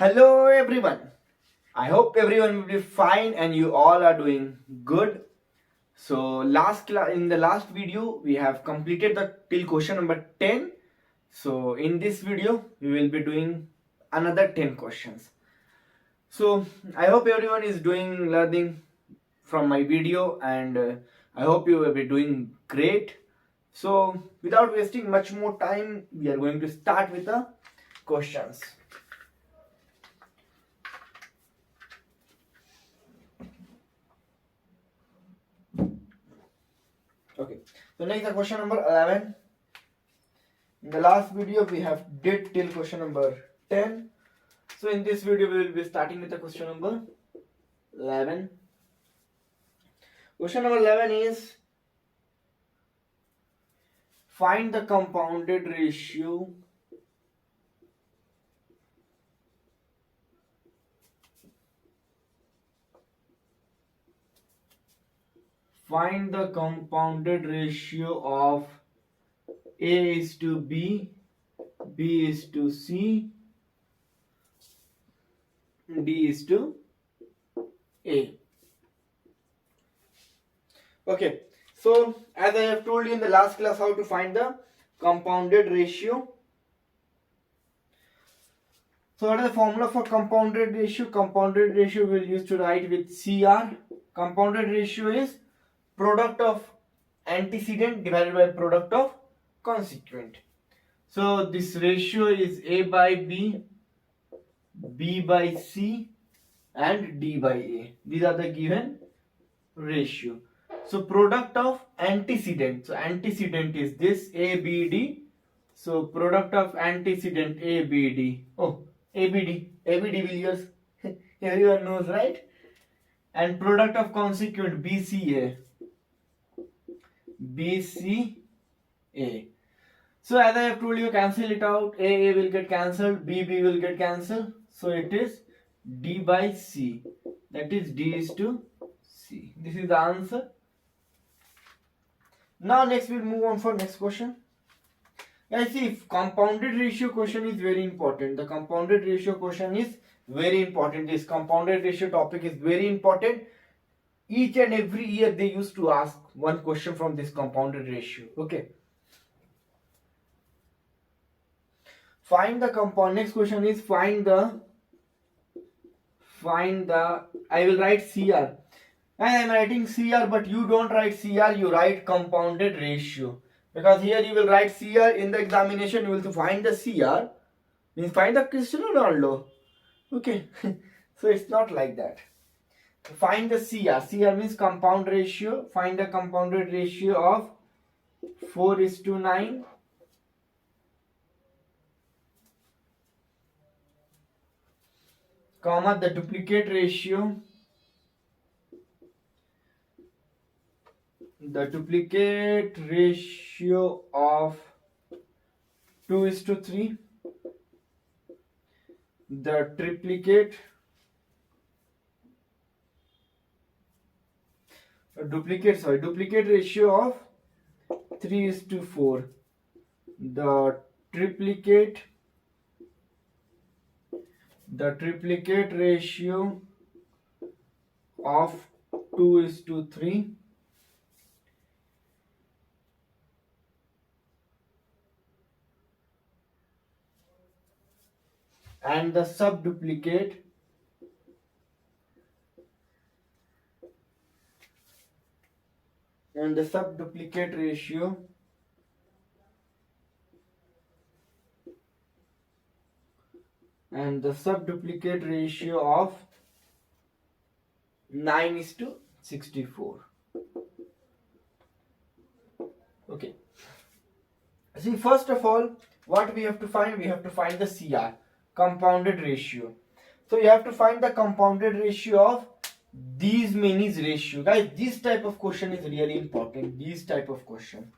Hello everyone. I hope everyone will be fine and you all are doing good. So in the last video we have completed the till question number 10. So in this video we will be doing another 10 questions. So I hope everyone is doing learning from my video and I hope you will be doing great. So without wasting much more time, we are going to start with the questions. Okay, so next the question number 11. In the last video we have did till question number 10. So in this video we will be starting with the question number 11. Question number 11 is find the compounded ratio of A is to B, B is to C, D is to A. Okay, so as I have told you in the last class how to find the compounded ratio. So what is the formula for compounded ratio? Compounded ratio we will use to write with CR. Compounded ratio is product of antecedent divided by product of consequent. So this ratio is A by B, B by C and D by A. These are the given ratio. So product of antecedent. So antecedent is this ABD. So product of antecedent ABD. Oh, ABD. ABD will use everyone knows, right? And product of consequent BCA. BCA. So as I have told you, cancel it out. A will get cancelled, B will get cancelled. So it is D by C. That is D is to C. This is the answer. Now next we'll move on for next question. Guys, see, compounded ratio question is very important. The compounded ratio question is very important. This compounded ratio topic is very important. Each and every year they used to ask one question from this compounded ratio. Okay. Find the compound. Next question is find the. I will write CR. I am writing CR, but you don't write CR. You write compounded ratio. Because here you will write CR in the examination. You will find the CR. Means find the Cristiano Ronaldo. Okay. So it's not like that. Find the CR. CR means compound ratio. Find the compounded ratio of 4:9. Comma the duplicate ratio. The duplicate ratio of 2:3. The triplicate. Duplicate ratio of 3:4. The triplicate ratio of 2:3. And the subduplicate ratio of 9:64. Okay. See, first of all, what we have to find? We have to find the CR, compounded ratio. So you have to find the compounded ratio of these many ratio. Guys, this type of question is really important. These type of question.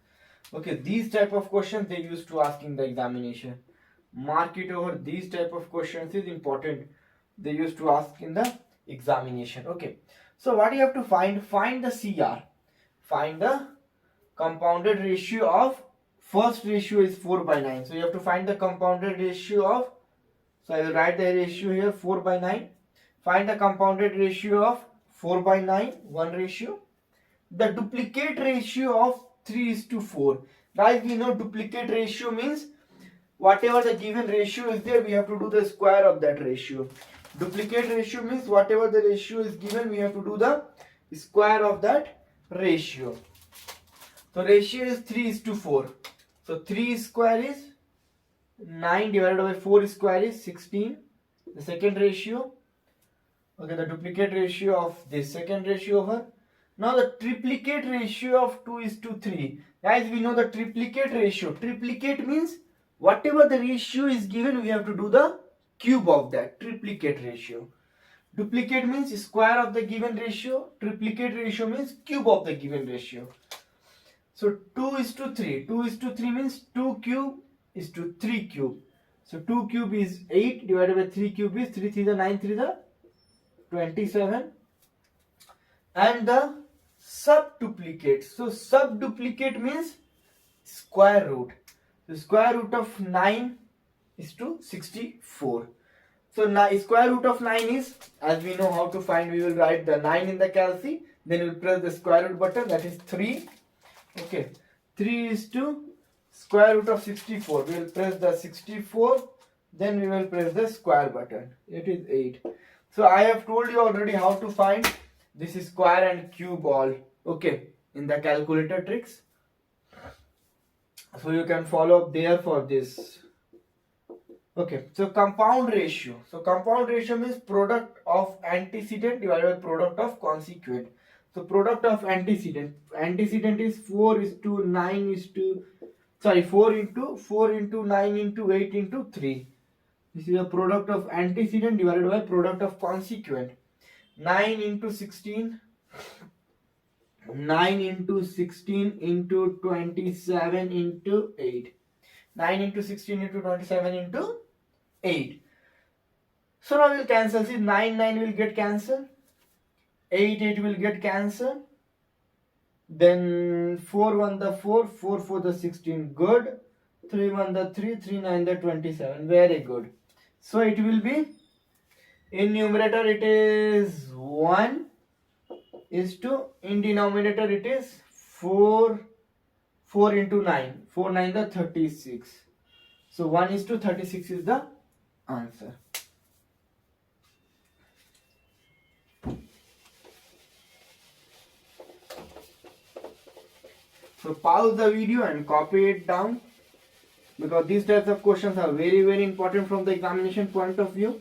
Okay, these type of questions they used to ask in the examination. Mark it over. These type of questions is important. They used to ask in the examination. Okay. So what you have to find? Find the CR. Find the compounded ratio of first ratio is 4/9. So you have to find the compounded ratio of So I will write the ratio here 4 by 9. Find the compounded ratio of 4 by 9, 1 ratio. The duplicate ratio of 3 is to 4. Guys, we know duplicate ratio means whatever the given ratio is there, we have to do the square of that ratio. Duplicate ratio means whatever the ratio is given, we have to do the square of that ratio. So ratio is 3 is to 4. So 3 square is 9 divided by 4 square is 16. The second ratio. Okay, the duplicate ratio of this second ratio over. Now the triplicate ratio of 2 is to 3. Guys, we know the triplicate ratio. Triplicate means whatever the ratio is given, we have to do the cube of that. Triplicate ratio. Duplicate means square of the given ratio. Triplicate ratio means cube of the given ratio. So 2 is to 3. 2 is to 3 means 2 cube is to 3 cube. So 2 cube is 8 divided by 3 cube is 3 3 the 9 3 the 27. And the subduplicate. So subduplicate means square root. The square root of 9 is to 64. So now square root of 9 is, as we know how to find, we will write the 9 in the calci, then we will press the square root button, that is 3. Okay, 3 is to square root of 64. We will press the 64, then we will press the square button. It is 8. So I have told you already how to find this is square and cube all. Okay, in the calculator tricks. So you can follow up there for this. Okay, so compound ratio. So compound ratio means product of antecedent divided by product of consequent. So product of antecedent. Antecedent is 4 is to 9 is to, sorry, 4 into 9 into 8 into 3. This is a product of antecedent divided by product of consequent. 9 into 16. 9 into 16 into 27 into 8. 9 into 16 into 27 into 8. So now we'll cancel. See, 9 9 will get cancelled. 8 8 will get cancelled. Then 4 1 the 4, 4 4 the 16. Good. 3 1 the 3, 3 9 the 27. Very good. So it will be, in numerator it is 1 is to, in denominator it is 4 4 into 9. 4 9 the 36. So 1 is to 36 is the answer. So pause the video and copy it down, because these types of questions are very very important from the examination point of view.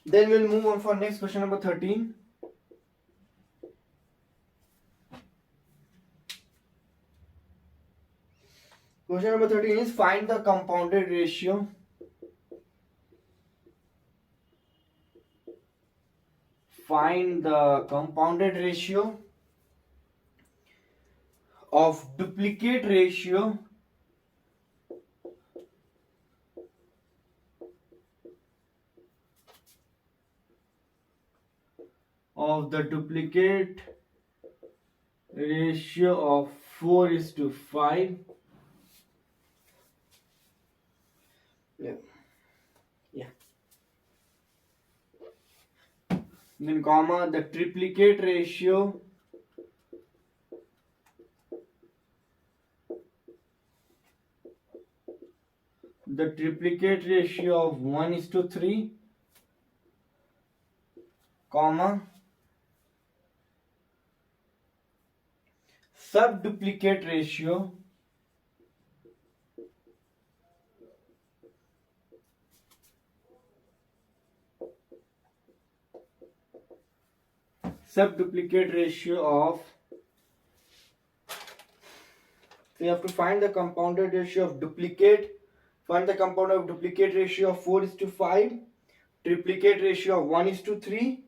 Then we'll move on for next question number 13. Question number 13 is find the compounded ratio of duplicate ratio of the duplicate ratio of 4 is to 5. Yeah. Then comma, the triplicate ratio of 1 is to 3, comma, subduplicate ratio of So you have to find the compounded ratio of duplicate. Find the compounded duplicate ratio of 4:5, triplicate ratio of 1:3,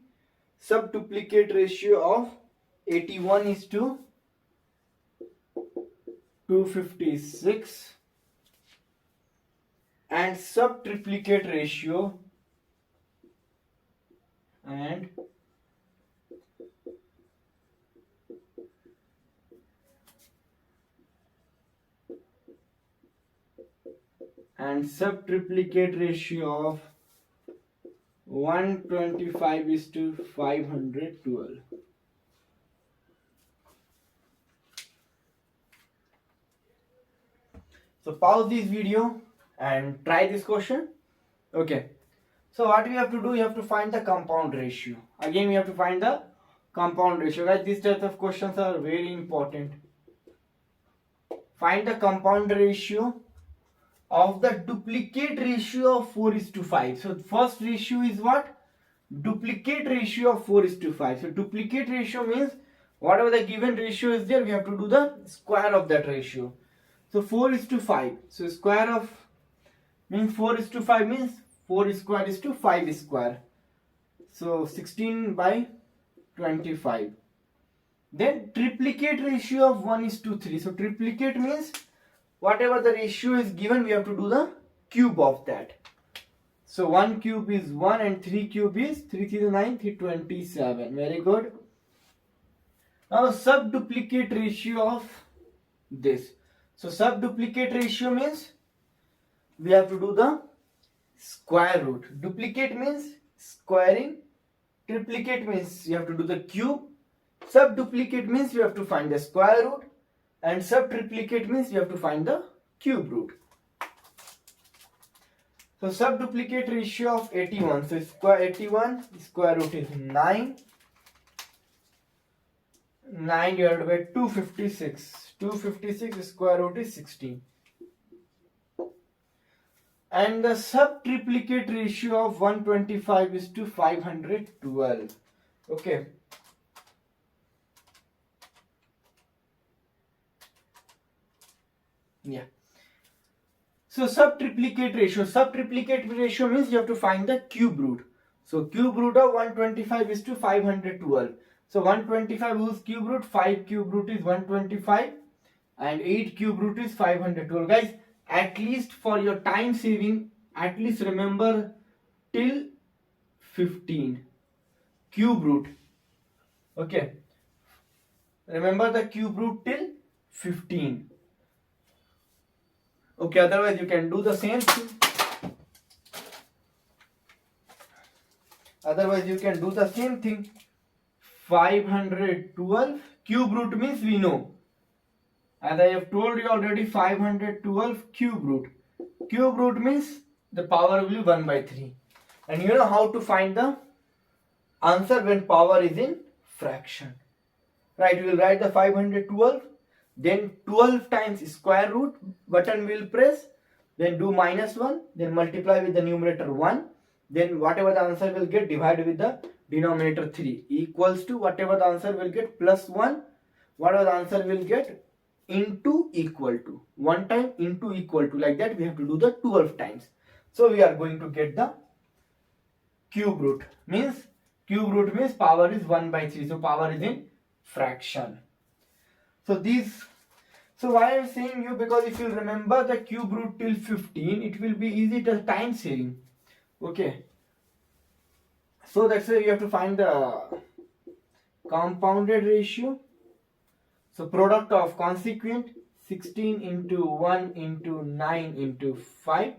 subduplicate ratio of 81:256, and subtriplicate ratio and subtriplicate ratio of 125:512. So pause this video and try this question. Okay. So what we have to do, you have to find the compound ratio. Again, we have to find the compound ratio. Guys, these types of questions are very important. Find the compound ratio of the duplicate ratio of 4:5. So first ratio is what? Duplicate ratio of 4:5. So duplicate ratio means whatever the given ratio is there, we have to do the square of that ratio. So 4:5. So square of means 4:5 means 4 square is to 5 square. So 16/25. Then triplicate ratio of 1:3. So triplicate means whatever the ratio is given, we have to do the cube of that. So 1 cube is 1 and 3 cube is 3 3 is 9, 3 27. Very good. Now subduplicate ratio of this. So subduplicate ratio means we have to do the square root. Duplicate means squaring. Triplicate means you have to do the cube. Subduplicate means you have to find the square root. And subtriplicate means you have to find the cube root. So subduplicate ratio of 81. So square 81, square root is 9. 9 divided by 256. 256 square root is 16. And the subtriplicate ratio of 125:512. Okay. Yeah. So subtriplicate ratio means you have to find the cube root. So cube root of 125:512. So 125 whose cube root? 5 cube root is 125 and 8 cube root is 512. Guys, at least for your time saving, at least remember till 15 cube root. Okay. Remember the cube root till 15. Okay, otherwise you can do the same thing. Otherwise you can do the same thing. 512 cube root means we know. As I have told you already, 512 cube root. Cube root means the power will be 1/3. And you know how to find the answer when power is in fraction. Right, we will write the 512. Then 12 times square root button will press, then do -1, then multiply with the numerator 1, then whatever the answer will get divided with the denominator 3 equals to whatever the answer will get plus 1, whatever the answer will get into equal to, 1 time into equal to, like that we have to do the 12 times. So we are going to get the cube root means power is 1/3, so power is in fraction. So why I am saying you, because if you remember the cube root till 15, it will be easy to time saving. Okay. So that's why you have to find the compounded ratio. So product of consequent 16 into 1 into 9 into 5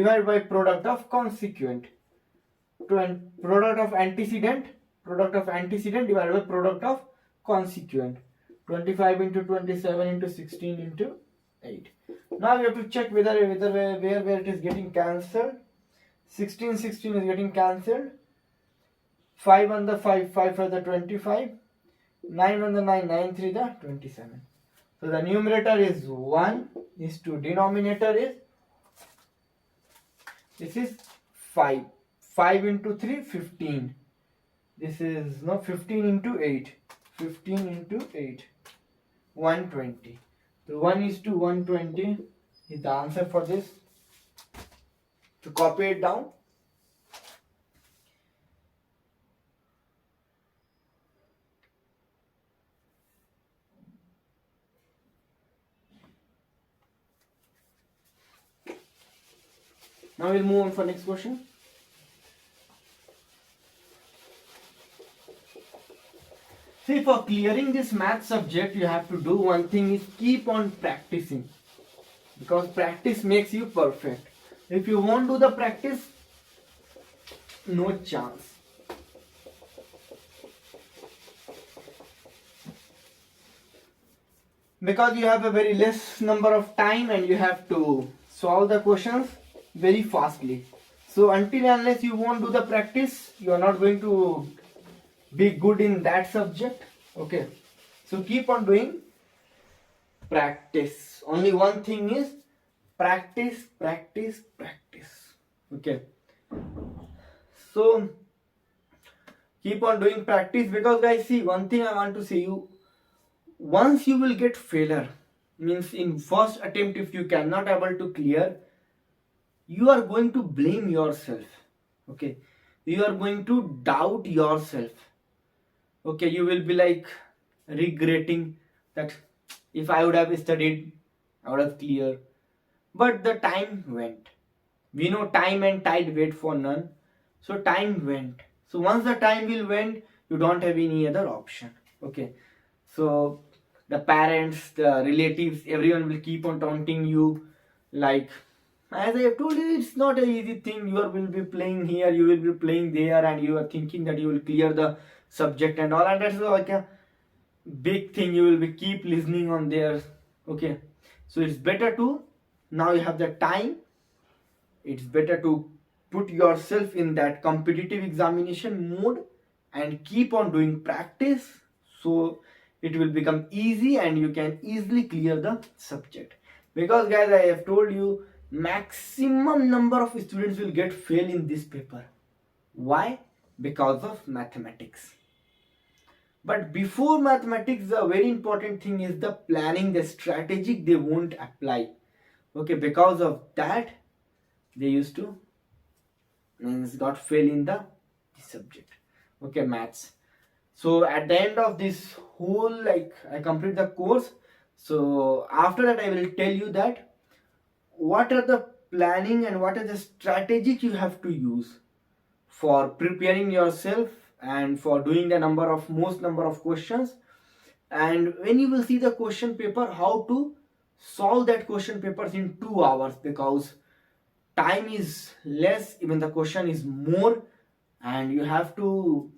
divided by product of consequent. Product of antecedent divided by product of consequent. 25 into 27 into 16 into 8. Now you have to check where it is getting cancelled. 16 is getting cancelled. 5 on the 5 for the 25. 9 on the 9 3 the 27. So the numerator is 1, is to denominator is, this is 5. 5 into 3, 15. This is 15 into 8. 15 into 8. 120. So 1:120 is the answer for this. To copy it down. Now we'll move on for next question. See, for clearing this math subject, you have to do one thing is keep on practicing. Because practice makes you perfect. If you won't do the practice, no chance. Because you have a very less number of time and you have to solve the questions very fastly. So until unless you won't do the practice, you are not going to be good in that subject. Okay. So keep on doing practice. Only one thing is practice, practice, practice. Okay. So keep on doing practice, because guys, see, one thing I want to say you, once you will get failure, means in first attempt if you cannot able to clear, you are going to blame yourself. Okay, you are going to doubt yourself. Okay, you will be like regretting that if I would have studied, I would have cleared. But the time went. We know time and tide wait for none. So time went. So once the time will went, you don't have any other option. Okay. So the parents, the relatives, everyone will keep on taunting you. Like, as I have told you, it's not an easy thing. You will be playing here, you will be playing there, and you are thinking that you will clear the subject and all. And that's like a big thing. You will be keep listening on there. Okay. So it's better to, now you have the time, it's better to put yourself in that competitive examination mode and keep on doing practice, so it will become easy and you can easily clear the subject. Because guys, I have told you, maximum number of students will get fail in this paper. Why? Because of mathematics. But before mathematics, the very important thing is the planning, the strategic they won't apply. Okay, because of that they used to, means got fail in the subject. Okay, maths. So at the end of this whole, like, I complete the course. So after that I will tell you that what are the planning and what are the strategic you have to use for preparing yourself and for doing the most number of questions. And when you will see the question paper, how to solve that question papers in 2 hours, because time is less, even the question is more, and you have to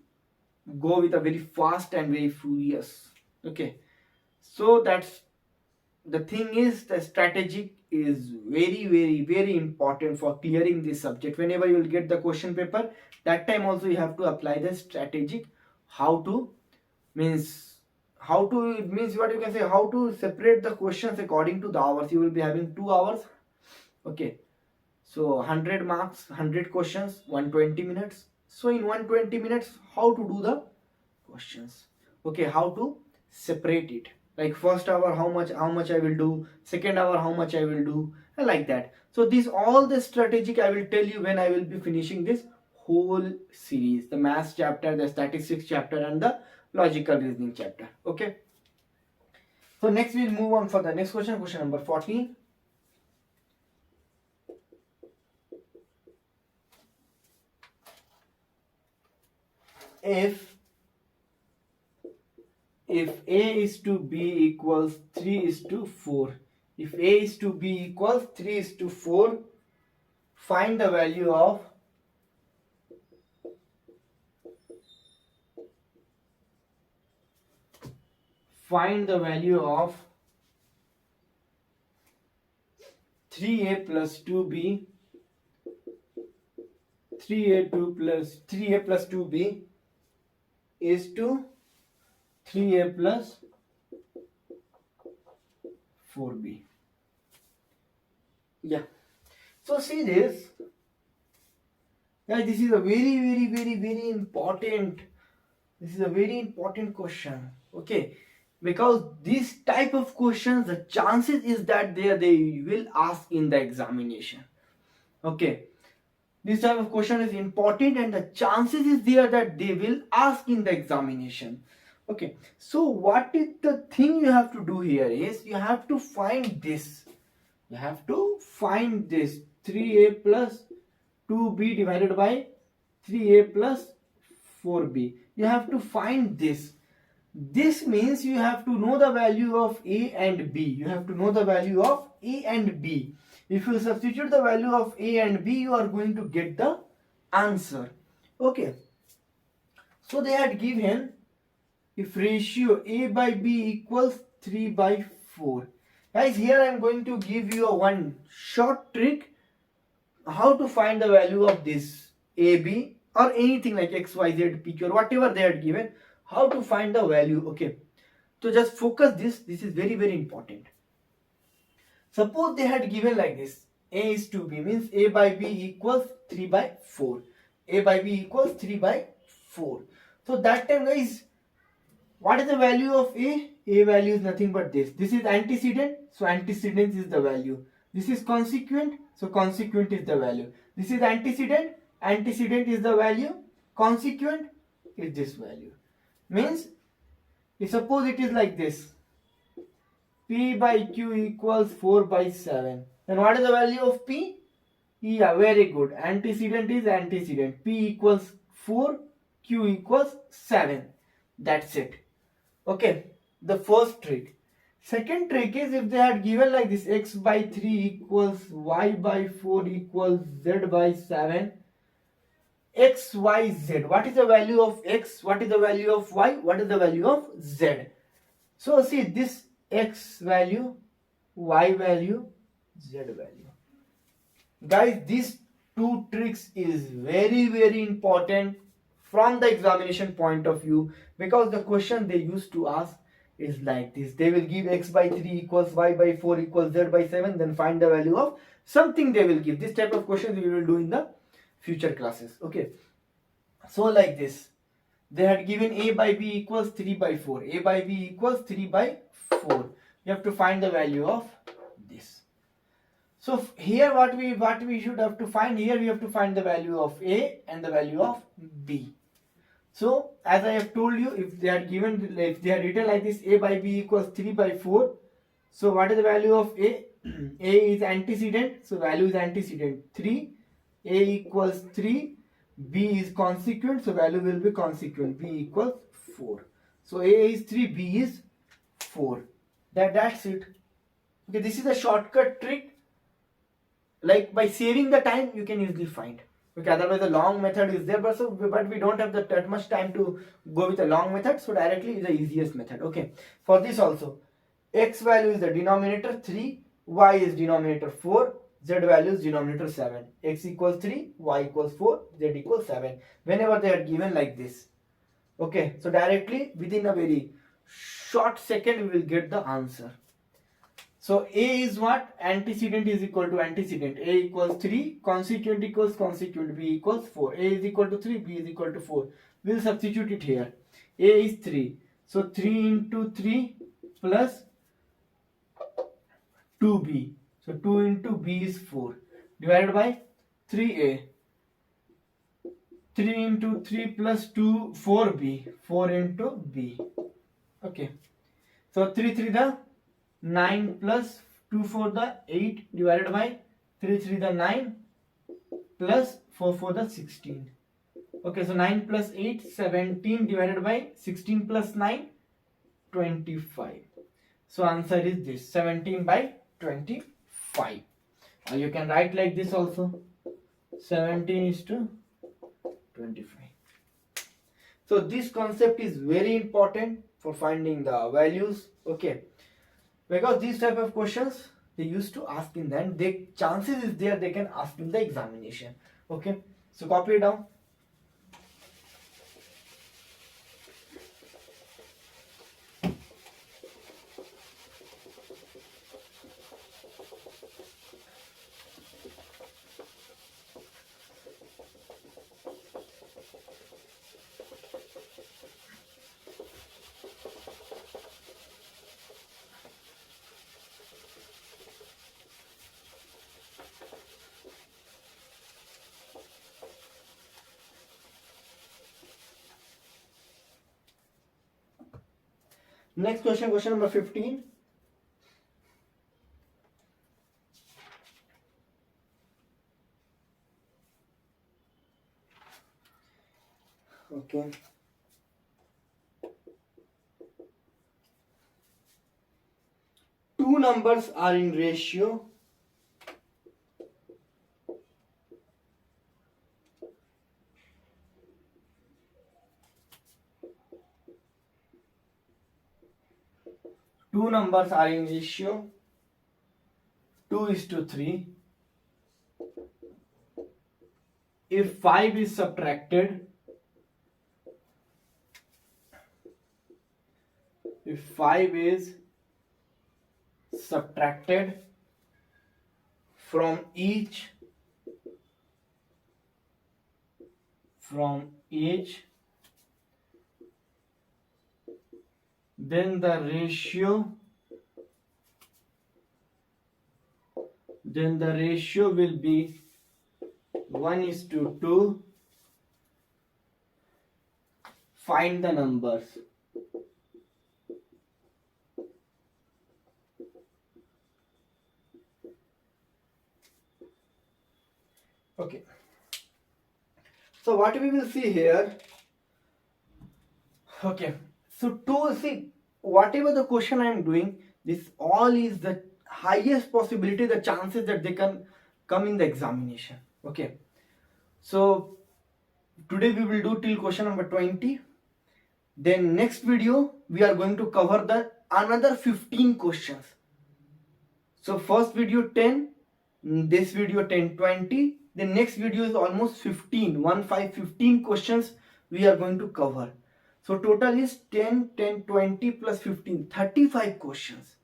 go with a very fast and very furious. Okay, so that's the thing is, the strategic is very very very important for clearing this subject. Whenever you will get the question paper, that time also you have to apply the strategic. How to, means how to, it means what you can say, how to separate the questions according to the hours. You will be having 2 hours. Okay, so 100 marks, 100 questions, 120 minutes. So in 120 minutes, how to do the questions? Okay, how to separate it? Like first hour, how much I will do, second hour, how much I will do, and like that. So these all the strategic I will tell you when I will be finishing this whole series, the maths chapter, the statistics chapter, and the logical reasoning chapter. Okay. So next we'll move on for the next question, question number 14. If A is to B equals 3:4, if A is to B equals 3:4, find the value of find the value of 3A plus 2B, 3A plus 2B is to 3A plus 4B. Yeah. So see this. Guys, this is a very, very, very, very important. This is a very important question. Okay. because this type of questions, the chances is that they will ask in the examination. Okay, this type of question is important and the chances is there that they will ask in the examination. Okay, so what is the thing you have to do here is you have to find this. You have to find this 3a plus 2b divided by 3a plus 4b. You have to find this. This means you have to know the value of a and b. You have to know the value of a and b. If you substitute the value of a and b, you are going to get the answer. Okay. So they had given if ratio a by b equals 3 by 4. Guys, here I am going to give you a one short trick how to find the value of this AB or anything like X, Y, Z, PQ or whatever they had given, how to find the value. Okay, so just focus this. This is very, very important. Suppose they had given like this, A is to B means A by B equals 3 by 4. A by B equals 3 by 4. So that time, guys, what is the value of A? A value is nothing but this. This is antecedent, so antecedent is the value. This is consequent, so consequent is the value. This is antecedent, antecedent is the value. Consequent is this value. Means, if suppose it is like this, P by Q equals 4 by 7. Then what is the value of P? Yeah, very good. Antecedent is antecedent. P equals 4, Q equals 7. That's it. Okay, the first trick. Second trick is if they had given like this, x by 3 equals y by 4 equals z by 7. X, y, z. What is the value of x? What is the value of y? What is the value of z? So see this x value, y value, z value. Guys, these two tricks is very, very important from the examination point of view, because the question they used to ask is like this. They will give x by 3 equals y by 4 equals z by 7, then find the value of something they will give. This type of questions we will do in the future classes. Okay, so like this, they had given a by b equals 3 by 4. A by b equals 3 by 4. You have to find the value of this. So here what we should have to find, here we have to find the value of a and the value of b. So as I have told you, if they are given, if they are written like this, a by b equals 3 by 4. So what is the value of a? A is antecedent, so value is antecedent 3. A equals 3. B is consequent, so value will be consequent. B equals 4. So A is 3, B is 4. That's it. Okay, this is a shortcut trick. Like by saving the time, you can easily find. Okay, otherwise the long method is there, but we don't have that much time to go with a long method, so directly is the easiest method. Okay, for this also, x value is the denominator 3, y is denominator 4, z value is denominator 7. X equals 3, y equals 4, z equals 7. Whenever they are given like this. Okay, so directly within a very short second we will get the answer. So A is what? Antecedent is equal to antecedent. A equals 3, consequent equals consequent, B equals 4. A is equal to 3, B is equal to 4. We will substitute it here. A is 3. So 3 into 3 plus 2B. So 2 into B is 4. Divided by 3A. 3 into 3 plus 2, 4B. 4 into B. Okay. So 3 3 the 9 plus 2 4 the 8 divided by 3 3 the 9 plus 4 4 the 16. Okay, so 9 plus 8, 17 divided by 16 plus 9, 25. So answer is this, 17 by 25. Or you can write like this also, 17 is to 25. So this concept is very important for finding the values. Okay, because these type of questions they used to ask in them, the chances is there they can ask in the examination. Okay, so copy it down. Next question, question number 15. Okay. Two numbers are in ratio. Two numbers are in ratio 2:3. If 5 is subtracted, if 5 is subtracted from each, then the ratio will be 1:2. Find the numbers. Okay. So what we will see here. Okay. So to see whatever the question I am doing, this all is the highest possibility, the chances that they can come in the examination. Okay. So today we will do till question number 20. Then next video we are going to cover the another 15 questions. So first video 10, this video 10, 20. The next video is almost 15, 15 questions we are going to cover. So total is 10, 10, 20 plus 15, 35 questions.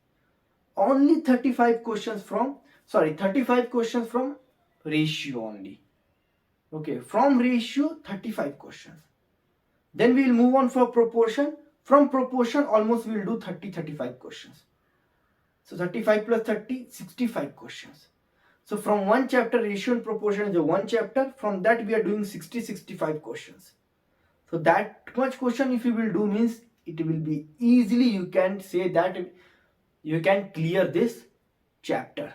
Only 35 questions from, 35 questions from ratio only. Okay, from ratio 35 questions. Then we will move on for proportion. From proportion almost we will do 35 questions. So 35 plus 30, 65 questions. So from one chapter, ratio and proportion is the one chapter. From that we are doing 65 questions. So that much question if you will do means it will be easily, you can say that you can clear this chapter.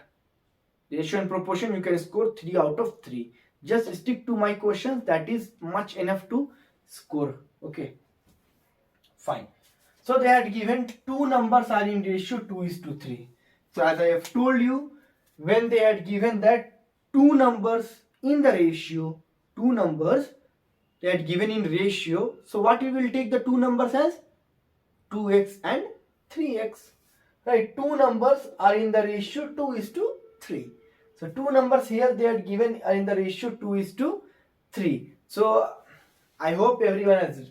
Ratio and proportion you can score 3 out of 3. Just stick to my questions, that is much enough to score. Okay, fine. So they had given two numbers are in ratio 2:3. So as I have told you, when they had given that two numbers in the ratio, two numbers they had given in ratio, so what we will take the two numbers as 2x and 3x. Right, two numbers are in the ratio 2:3. So two numbers here they had given are in the ratio 2:3. So I hope everyone has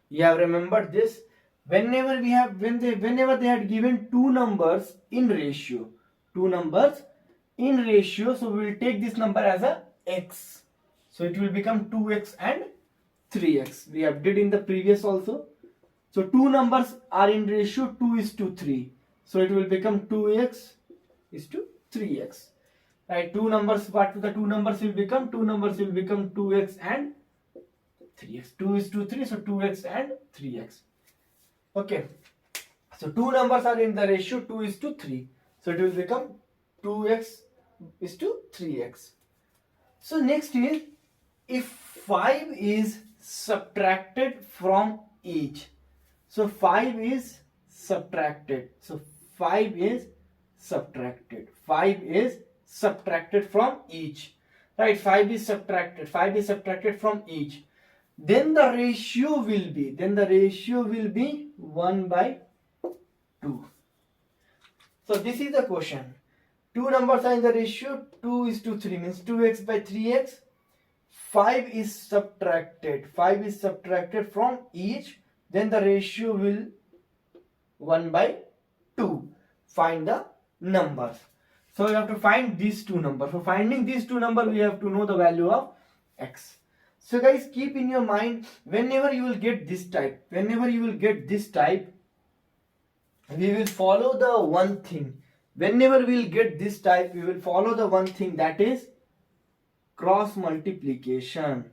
you have remembered this. Whenever they had given two numbers in ratio, so we will take this number as a x. So it will become 2x and 3x. We have did in the previous also. So two numbers are in ratio 2:3. So it will become 2x is to 3x. Right? Two numbers, what the two numbers will become? Two numbers will become 2x and 3x. 2:3, so 2x and 3x. Okay. So two numbers are in the ratio 2:3. So it will become 2x is to 3x. So next is, if 5 is subtracted from each. So 5 is subtracted. So 5 is subtracted. 5 is subtracted from each. Right? 5 is subtracted. 5 is subtracted from each. Then the ratio will be 1/2. So this is the question. Two numbers are in the ratio 2:3 means 2x by 3x. 5 is subtracted. 5 is subtracted from each. Then the ratio will 1/2. Find the numbers. So you have to find these two numbers. For finding these two numbers, we have to know the value of x. So guys, keep in your mind, whenever you will get this type, we will follow the one thing. Whenever we will get this type, we will follow the one thing, that is cross multiplication.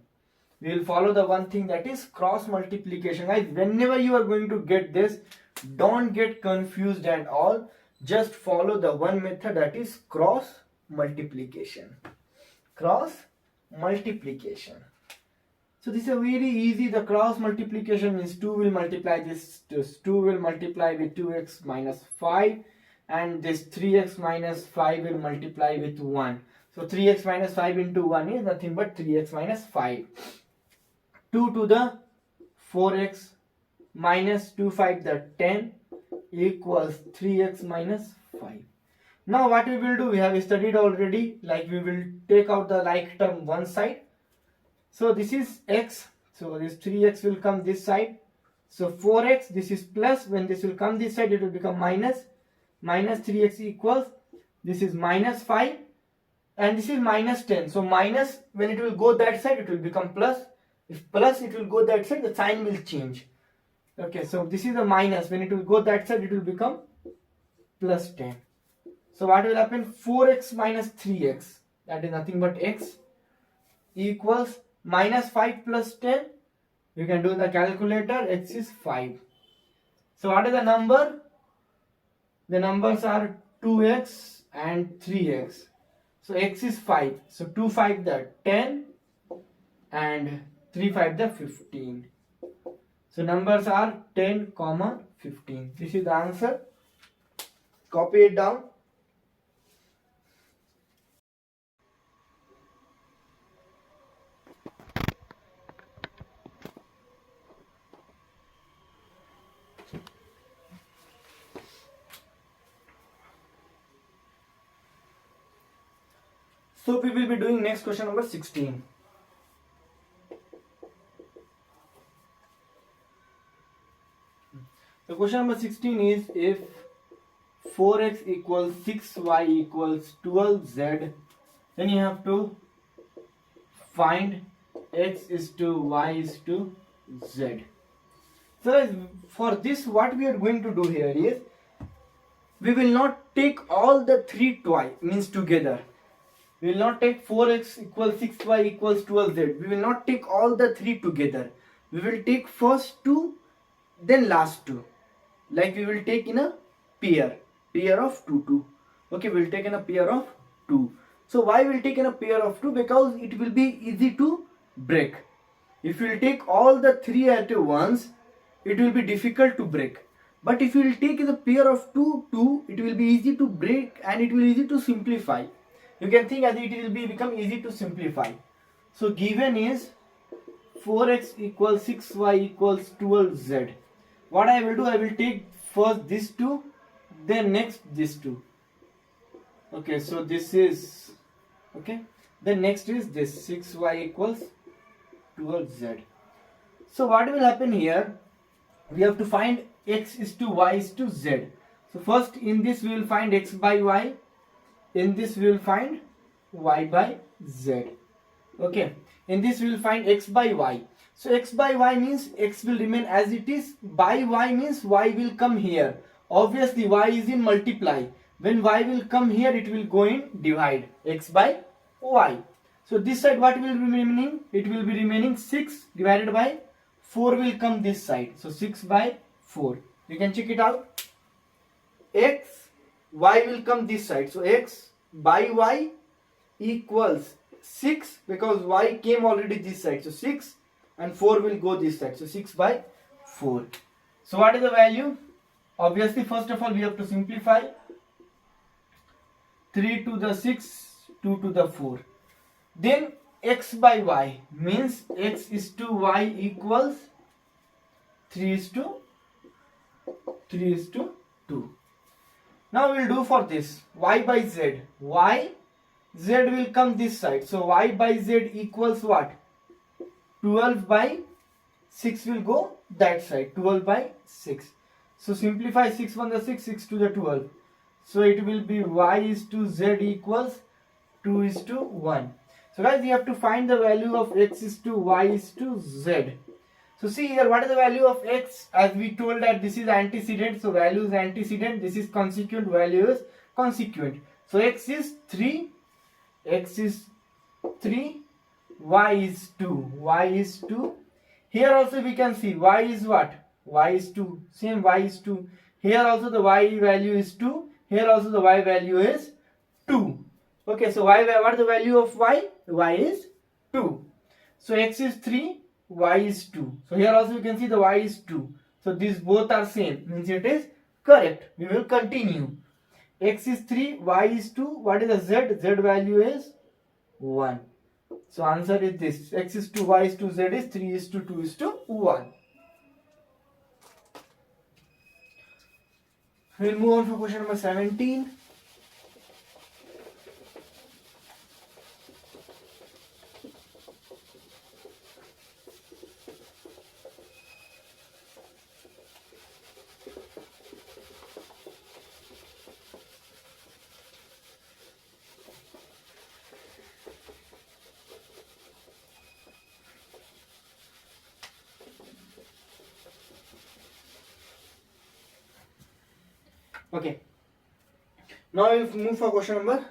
we will follow the one thing, that is cross multiplication. Guys, whenever you are going to get this, don't get confused and all. Just follow the one method, that is cross multiplication. Cross multiplication. So this is a very easy. The cross multiplication means 2 will multiply this, 2 will multiply with 2x minus 5, and this 3x minus 5 will multiply with 1. So 3x minus 5 into 1 is nothing but 3x minus 5. 2 to the 4x minus 2 5 the 10 equals 3x minus 5. Now what we will do, we have studied already, like we will take out the like term one side. So this is x, so this 3x will come this side. So 4x, this is plus, when this will come this side it will become minus. Minus 3x equals, this is minus 5 and this is minus 10. So minus, when it will go that side it will become plus. If plus it will go that side, the sign will change. Okay, so this is a minus, when it will go that side it will become plus 10. So what will happen, 4x minus 3x, that is nothing but x, equals minus 5 plus 10. You can do the calculator, x is 5. So what is the number? The numbers are 2x and 3x. So x is 5. So 2 5 the 10 and 3 5 the 15. So numbers are 10, 15. This is the answer. Copy it down. So we will be doing next question number 16. The question number 16 is, if 4x equals 6y equals 12z, then you have to find x is to y is to z. So for this, what we are going to do here is, we will not take all the three twice, means together. We will not take 4x equals 6y equals 12z. We will not take all the three together. We will take first two, then last two. Like we will take in a pair of 2. Okay, we will take in a pair of 2. So why we will take in a pair of 2? Because it will be easy to break. If you will take all the three at once, it will be difficult to break. But if you will take in a pair of 2, it will be easy to break and it will be easy to simplify. You can think as it will become easy to simplify. So given is 4x equals 6y equals 12z. What I will do, I will take first this 2, then next this 2. Okay, so this is, okay, then next is this 6y equals 12z. So what will happen here, we have to find x is to y is to z. So first in this we will find x by y, in this we will find y by z. Okay, in this we will find x by y. So x by y means x will remain as it is, by y means y will come here. Obviously y is in multiply. When y will come here, it will go in divide, x by y. So this side what will be remaining? It will be remaining 6 divided by 4 will come this side. So 6 by 4. You can check it out. X, y will come this side. So x by y equals 6, because y came already this side. So 6 and 4 will go this side. So 6 by 4. So what is the value? Obviously first of all we have to simplify. 3 to the 6, 2 to the 4. Then x by y means x is to y equals 3 is to 2. Now we will do for this y by z. Z will come this side. So y by z equals what? 12 by 6 will go that side. 12 by 6. So simplify 6 1 the 6, 6 to the 12. So it will be y is to z equals 2 is to 1. So guys, we have to find the value of x is to y is to z. So see here, what is the value of x? As we told that this is antecedent, so value is antecedent, this is consequent, value is consequent. So x is 3, y is 2, y is 2. Here also we can see y is what? Y is 2, same y is 2. Here also the y value is 2, here also the y value is 2. Okay, so what is the value of y? Y is 2. So x is 3, y is 2. So here also you can see the y is 2. So these both are same, means it is correct. We will continue. X is 3, y is 2. What is the z? Z value is 1. So answer is this. X is 2, y is 2, z is 3 is to 2 is to 1. We'll move on for question number 17. Okay. Now we'll move for question number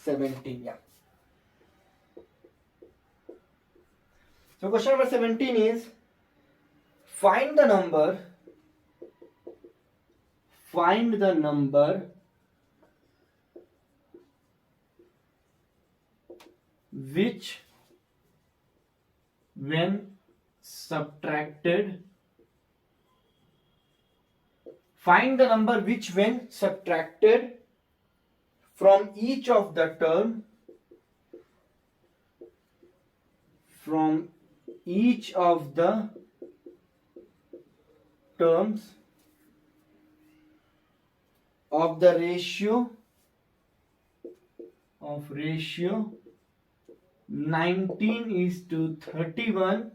17. Yeah. So question number 17 is find the number which when subtracted from each of the terms of the ratio 19:31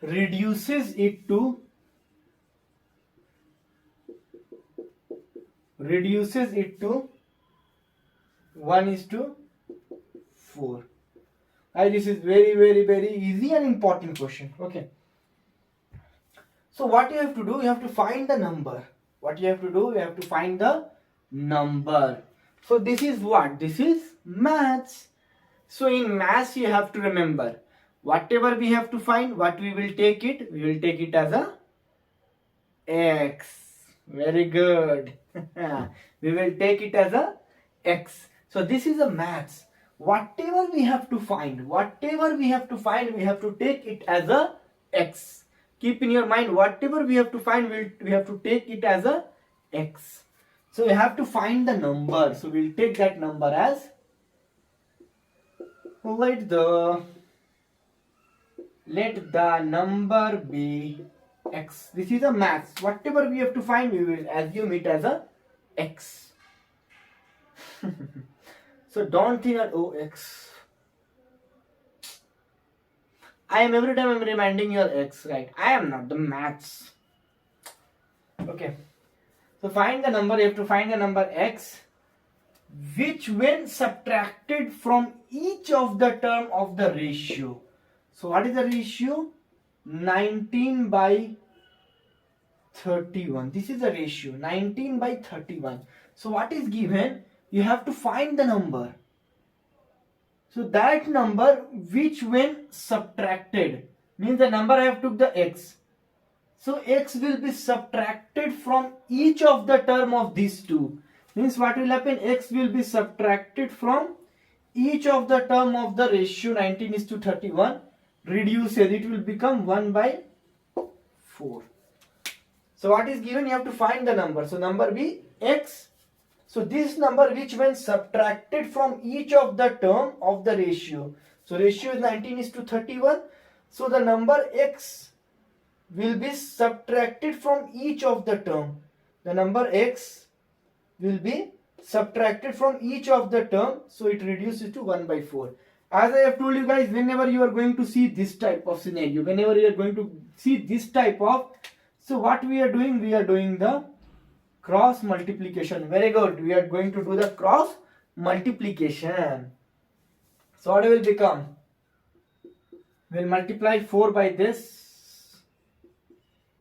reduces it to 1:4. This is very easy and important question. Okay. So what you have to do, you have to find the number. So this is what? This is maths. So in maths you have to remember, whatever we have to find, what we will take it? We will take it as a x. Very good. We will take it as a x. So this is a maths. Whatever we have to find, we have to take it as a x. Keep in your mind, whatever we have to find, we have to take it as a x. So we have to find the number. So we'll take that number as, let the number be x. This is a maths. Whatever we have to find, we will assume it as a x. So don't think that, oh, x. Every time I'm reminding you x, right? I am not the maths. Okay. So find the number, you have to find the number x, which when subtracted from each of the term of the ratio. So what is the ratio? 19/31. This is the ratio, 19/31. So what is given? You have to find the number. So that number which when subtracted, means the number I have took the x. So x will be subtracted from each of the term of these two. Means what will happen? X will be subtracted from each of the term of the ratio 19:31. Reduces, it will become 1/4. So what is given? You have to find the number. So number be x. So this number which when subtracted from each of the term of the ratio. So ratio is 19:31. So the number x will be subtracted from each of the term. The number x will be subtracted from each of the term. So it reduces to 1/4. As I have told you guys, whenever you are going to see this type of scenario, so what we are doing? We are doing the cross multiplication. Very good. We are going to do the cross multiplication. So what will become? We'll multiply 4 by this.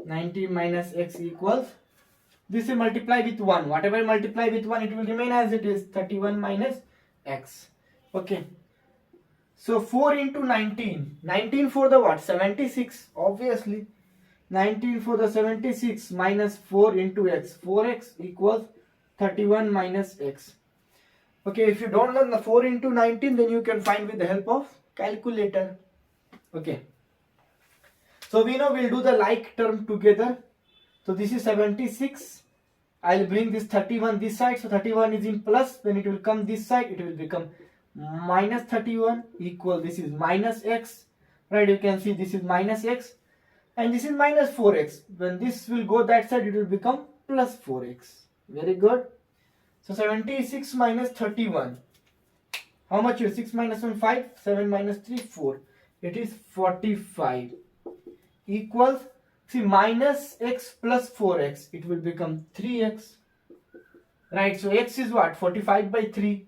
90 minus x equals. This will multiply with 1. Whatever multiply with 1, it will remain as it is. 31 minus x. Okay. So 4 into 19. 19 for the what? 76. Obviously. 19 for the 76 minus 4 into x. 4x equals 31 minus x. Okay, if you don't know the 4 into 19, then you can find with the help of calculator. Okay. So we know we'll do the like term together. So this is 76. I'll bring this 31 this side. So 31 is in plus. When it will come this side, it will become minus 31 equal. This is minus x. Right, you can see this is minus x. And this is minus 4x. When this will go that side, it will become plus 4x. Very good. So 76 minus 31. How much is 6 minus 1? 5. 7 minus 3? 4. It is 45. Equals, see, minus x plus 4x. It will become 3x. Right, so x is what? 45 by 3.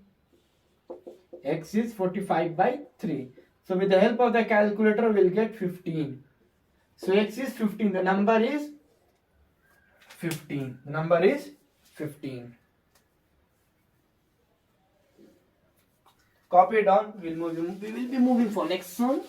X is 45 by 3. So with the help of the calculator, we'll get 15. So x is 15. The number is 15. The number is 15. Copy it down. We will be moving for next one.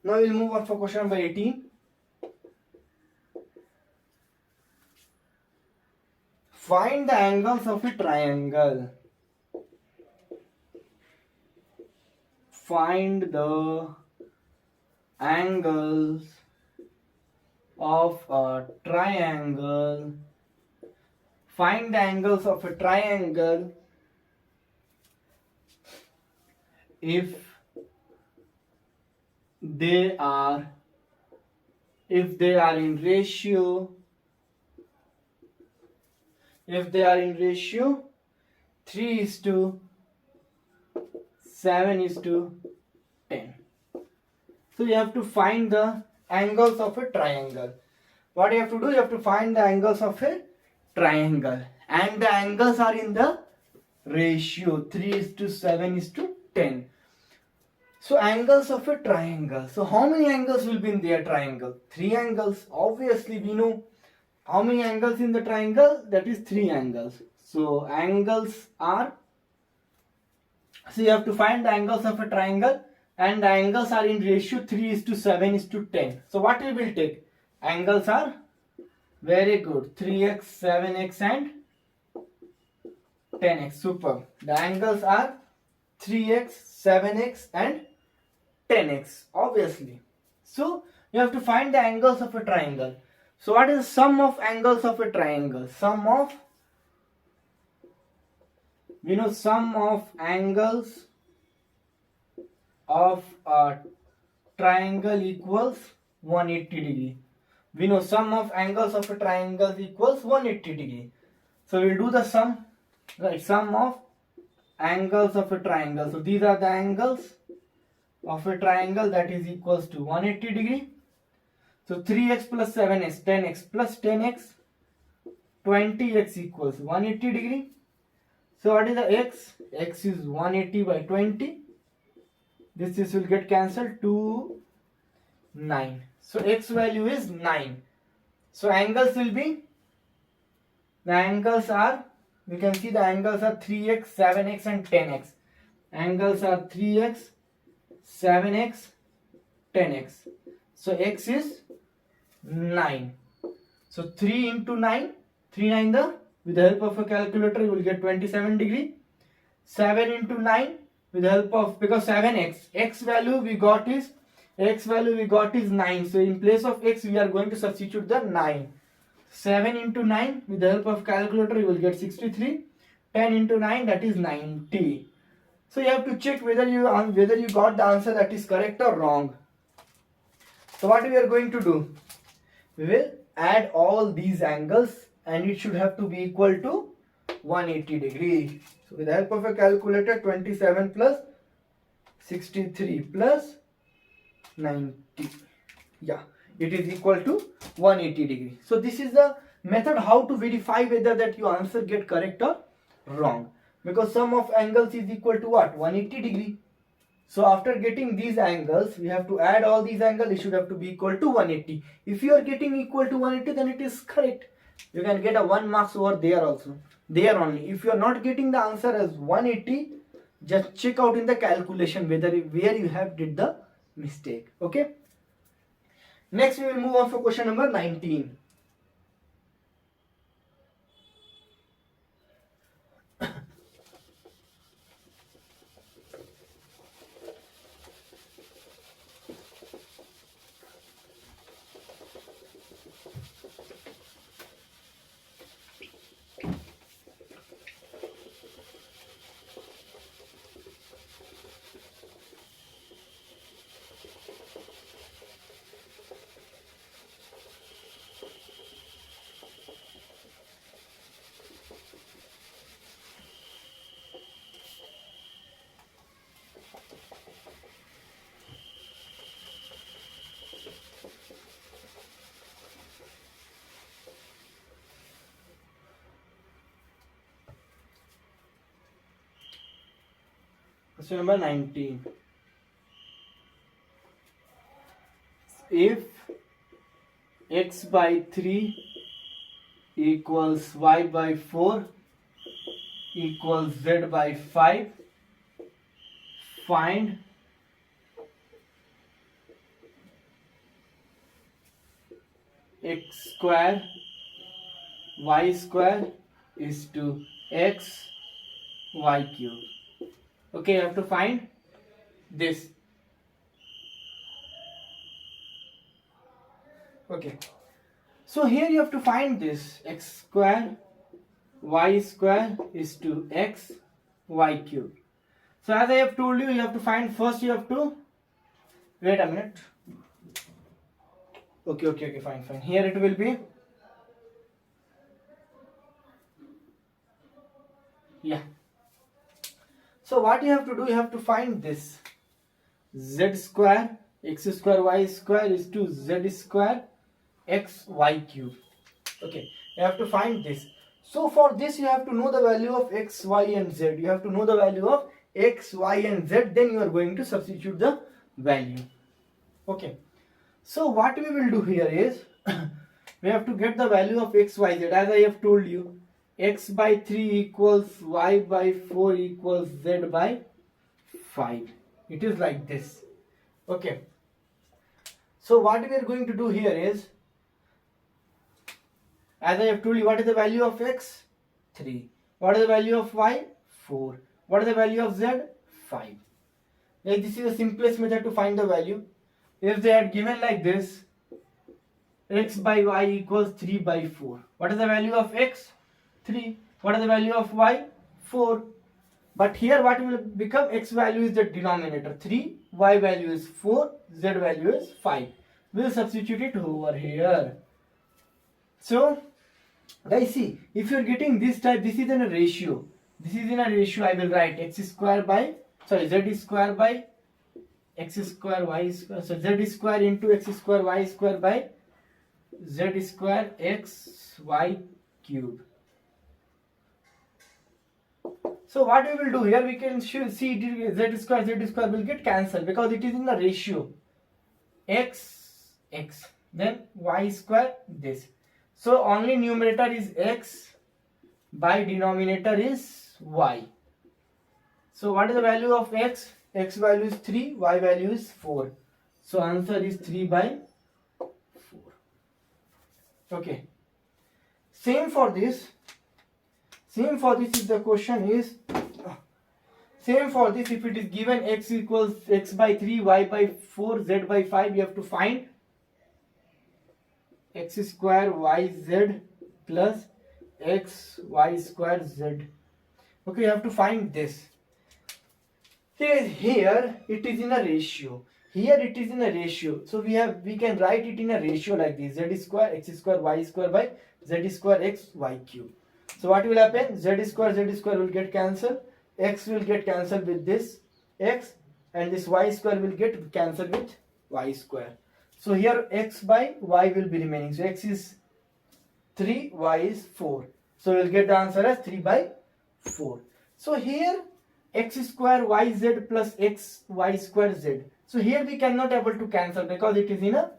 Now we'll move on for question number 18. Find the angles of a triangle. Find the angles of a triangle. Find the angles of a triangle if they are in ratio, 3:7:10. So you have to find the angles of a triangle. What you have to do, you have to find the angles of a triangle, and the angles are in the ratio 3:7:10. So angles of a triangle. So how many angles will be in their triangle? 3 angles. Obviously we know how many angles in the triangle? That is 3 angles. So angles are, so you have to find the angles of a triangle, and the angles are in ratio 3:7:10. So what we will take? Angles are very good. 3x, 7x and 10x. Super. The angles are 3x, 7x and 10x, obviously. So you have to find the angles of a triangle. So what is the sum of angles of a triangle? Sum of angles of a triangle equals 180 degree. We know sum of angles of a triangle equals 180 degree. So we'll do the sum, right? Sum of angles of a triangle. So these are the angles of a triangle, that is equals to 180 degree. So 3x plus 7x, 10x plus 10x, 20x equals 180 degree. So what is the x? X is 180 by 20. This will get cancelled to 9. So x value is 9. So angles will be, the angles are, we can see the angles are 3x, 7x and 10x. Angles are 3x, 7x, 10x. So x is 9. So 3 into 9, 3 9 the, with the help of a calculator you will get 27 degree. 7 into 9 with the help of, because 7x, x value we got is 9. So in place of x we are going to substitute the 9. 7 into 9 with the help of calculator you will get 63. 10 into 9, that is 90. So you have to check whether you got the answer that is correct or wrong. So what we are going to do, we will add all these angles and it should have to be equal to 180 degree. So with the help of a calculator, 27 plus 63 plus 90, yeah, it is equal to 180 degree. So this is the method how to verify whether that your answer get correct or wrong, because sum of angles is equal to what? 180 degree. So after getting these angles, we have to add all these angles. It should have to be equal to 180. If you are getting equal to 180, then it is correct. You can get a 1 marks over there also. There only. If you are not getting the answer as 180, just check out in the calculation where you have did the mistake. Okay. Next we will move on for question number 19. Question number 19. If x by 3 equals y by 4 equals z by 5, find x square y square is to x y cube. Okay, you have to find this. Okay, so here you have to find this x square y square is to x y cube. So as I have told you, you have to find first, you have to wait a minute. Okay, fine. Here it will be, yeah. So what you have to do, you have to find this z square x square y square is to z square x y cube. Okay, you have to find this. So for this you have to know the value of x, y and z. You have to know the value of x, y and z, then you are going to substitute the value. Okay, so what we will do here is we have to get the value of x, y, z. As I have told you, x by 3 equals y by 4 equals z by 5. It is like this. Okay, so what we are going to do here is, as I have told you, what is the value of x? 3. What is the value of y? 4. What is the value of z? 5. Like, this is the simplest method to find the value. If they had given like this, x by y equals 3 by 4. What is the value of x? 3. What is the value of y? 4. But here what will become, x value is the denominator 3, y value is 4, z value is 5. We will substitute it over here. So guys, see, if you are getting this type, this is in a ratio. This is in a ratio. I will write x square by, z square by x square y square. So z square into x square y square by z square x y cube. So what we will do here, we can see z square will get cancelled because it is in the ratio x, then y square this. So only numerator is x, by denominator is y. So what is the value of x? X value is 3, y value is 4. So answer is 3 by 4. Okay. Same for this is the question is, same for this, if it is given x equals x by 3, y by 4, z by 5, you have to find x square y z plus x y square z. Okay, you have to find this. Here it is in a ratio. Here it is in a ratio. So we can write it in a ratio like this: z square x square y square by z square x y cube. So what will happen? Z square will get cancelled. X will get cancelled with this x, and this y square will get cancelled with y square. So here x by y will be remaining. So x is 3, y is 4. So we'll get the answer as 3 by 4. So here x square yz plus x y square z. So here we cannot able to cancel because it is in a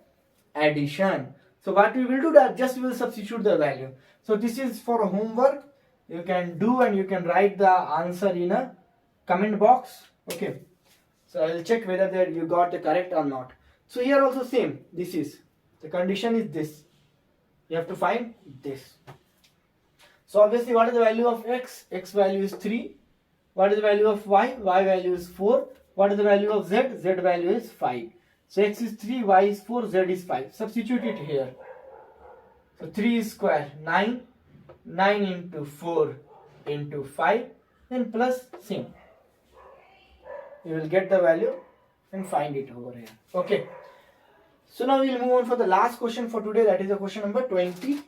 addition. So what we will do, that just we will substitute the value. So this is for homework. You can do and you can write the answer in a comment box. Okay. So I will check whether that you got the correct or not. So here also same. This is the condition is this. You have to find this. So obviously what is the value of x? X value is 3. What is the value of y? Y value is 4. What is the value of z? Z value is 5. So x is 3, y is 4, z is 5. Substitute it here. So 3 is square 9. 9 into 4 into 5. Then plus same. You will get the value and find it over here. Okay. So now we will move on for the last question for today. That is the question number 20.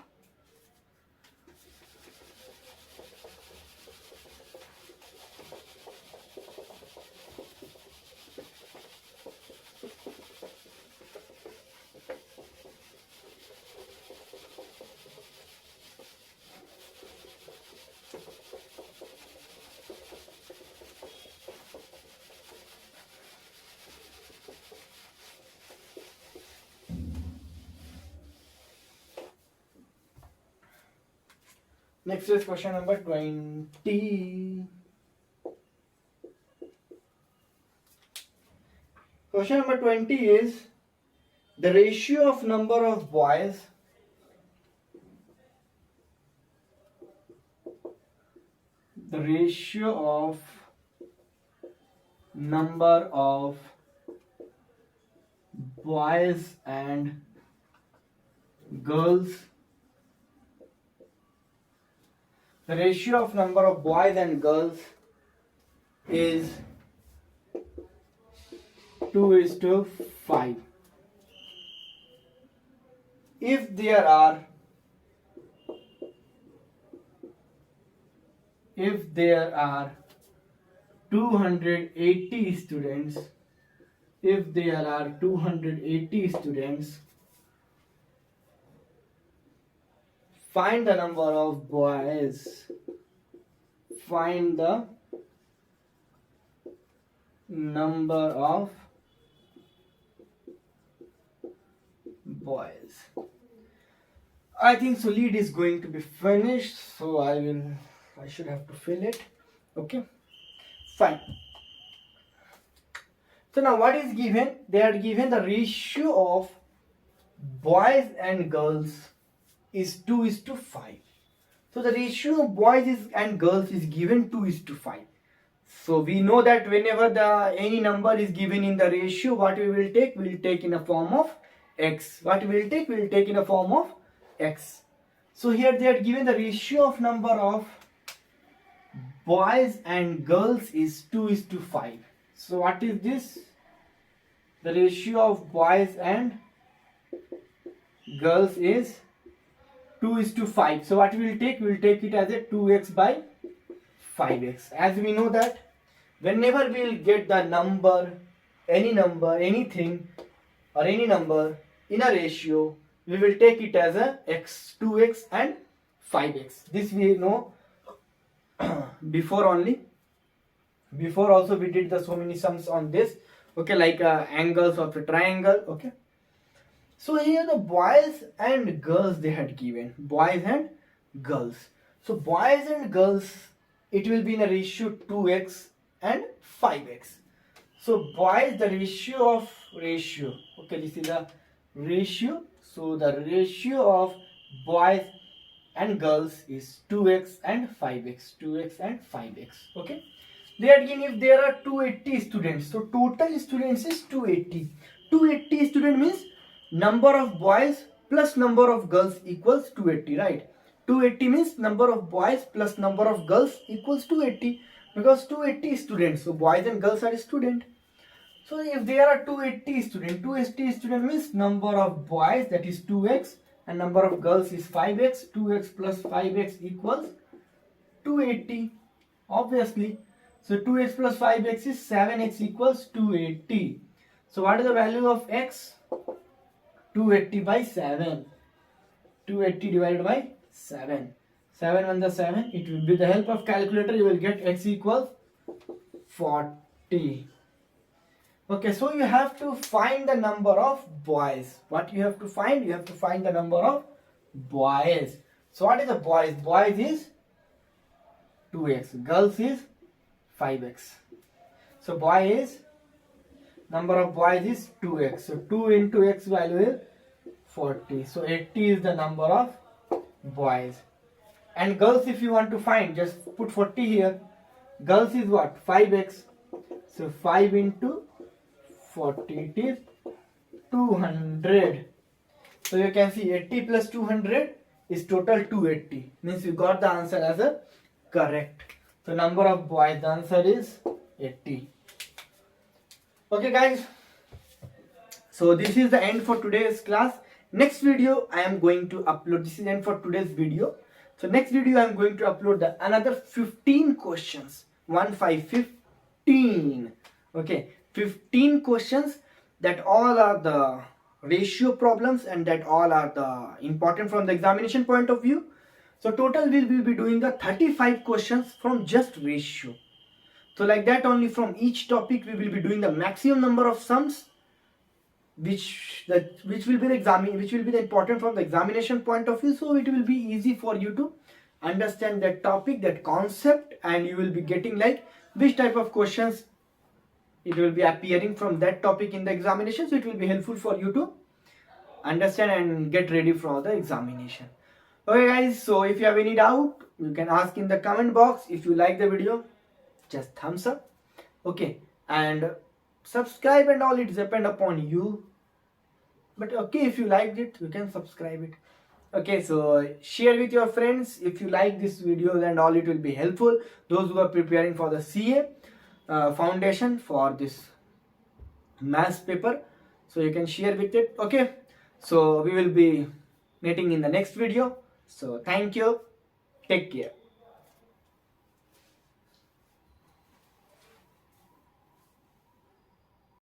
Next is question number 20. Question number 20 is the ratio of number of boys and girls. The ratio of number of boys and girls is 2:5. If there are 280 students, find the number of boys. Find the number of boys. I think so lead is going to be finished, so I should have to fill it. Okay, fine. So now what is given? They are given the ratio of boys and girls is 2:5. So the ratio of boys and girls is given 2:5. So we know that whenever any number is given in the ratio, what we will take? We will take in a form of x. What we will take? We will take in a form of x. So here they are given the ratio of number of boys and girls is 2:5. So what is this? The ratio of boys and girls is 2:5. So what we will take? We will take it as a 2x by 5x. As we know that whenever we will get the number, anything or any number in a ratio, we will take it as a x, 2x and 5x. This we know before only. Before also we did the so many sums on this. Okay, like angles of a triangle. Okay. So here the boys and girls they had given. Boys and girls. So boys and girls, it will be in a ratio 2x and 5x. So boys, the ratio. Okay, this is the ratio. So the ratio of boys and girls is 2x and 5x. 2x and 5x. Okay. They are given if there are 280 students. So total students is 280. 280 student means number of boys plus number of girls equals 280, right? 280 means number of boys plus number of girls equals 280. because 280 students, so boys and girls are student. So if there are 280 student means number of boys, that is 2x, and number of girls is 5x. 2x plus 5x equals 280, obviously. So 2x plus 5x is 7x equals 280. So what is the value of x? 280 by 7. 280 divided by 7. 7 on the 7. It will be the help of calculator. You will get x equals 40. Okay, so you have to find the number of boys. What you have to find? You have to find the number of boys. So what is the boys? Boys is 2x. Girls is 5x. So boy is, number of boys is 2x. So 2 into x value is 40. So 80 is the number of boys. And girls, if you want to find, just put 40 here. Girls is what? 5x. So 5 into 40, it is 200. So you can see 80 plus 200 is total 280. Means you got the answer as a correct. So number of boys, the answer is 80. Okay guys. So this is the end for today's class. Next video I am going to upload. This is end for today's video. So next video I am going to upload another 15 questions. 15. Okay. 15 questions that all are the ratio problems and that all are the important from the examination point of view. So total we will be doing the 35 questions from just ratio. So like that only from each topic we will be doing the maximum number of sums which will be the important from the examination point of view. So it will be easy for you to understand that topic, that concept, and you will be getting like which type of questions it will be appearing from that topic in the examination. So it will be helpful for you to understand and get ready for the examination. Okay guys, so if you have any doubt, you can ask in the comment box. If you like the video, just thumbs up. Okay, and subscribe and all, it depend upon you. But okay, if you liked it, you can subscribe it. Okay, so share with your friends. If you like this video and all, it will be helpful. Those who are preparing for the CA foundation for this maths paper, so you can share with it. Okay, so we will be meeting in the next video. So thank you, take care.